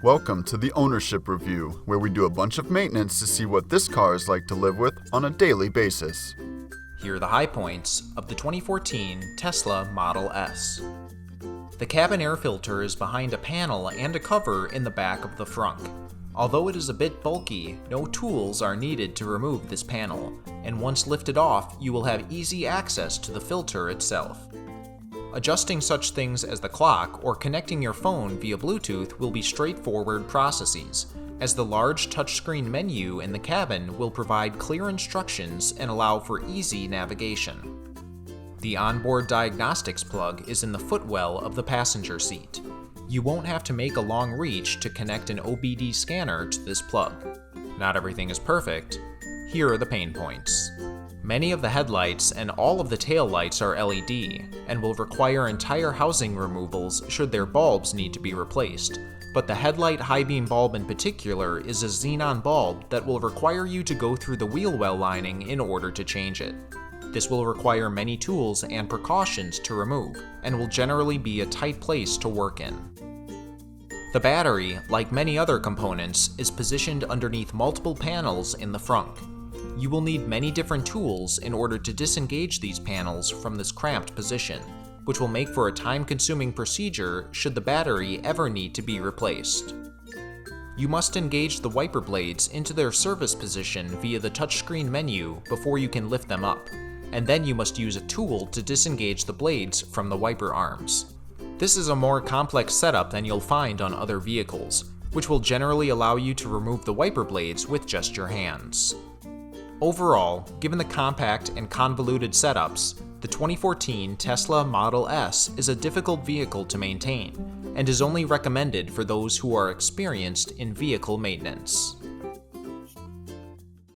Welcome to the Ownership Review, where we do a bunch of maintenance to see what this car is like to live with on a daily basis. Here are the high points of the 2014 Tesla Model S. The cabin air filter is behind a panel and a cover in the back of the frunk. Although it is a bit bulky, no tools are needed to remove this panel, and once lifted off, you will have easy access to the filter itself. Adjusting such things as the clock or connecting your phone via Bluetooth will be straightforward processes, as the large touchscreen menu in the cabin will provide clear instructions and allow for easy navigation. The onboard diagnostics plug is in the footwell of the passenger seat. You won't have to make a long reach to connect an OBD scanner to this plug. Not everything is perfect. Here are the pain points. Many of the headlights and all of the taillights are LED and will require entire housing removals should their bulbs need to be replaced, but the headlight high beam bulb in particular is a xenon bulb that will require you to go through the wheel well lining in order to change it. This will require many tools and precautions to remove, and will generally be a tight place to work in. The battery, like many other components, is positioned underneath multiple panels in the frunk. You will need many different tools in order to disengage these panels from this cramped position, which will make for a time-consuming procedure should the battery ever need to be replaced. You must engage the wiper blades into their service position via the touchscreen menu before you can lift them up, and then you must use a tool to disengage the blades from the wiper arms. This is a more complex setup than you'll find on other vehicles, which will generally allow you to remove the wiper blades with just your hands. Overall, given the compact and convoluted setups, the 2014 Tesla Model S is a difficult vehicle to maintain, and is only recommended for those who are experienced in vehicle maintenance.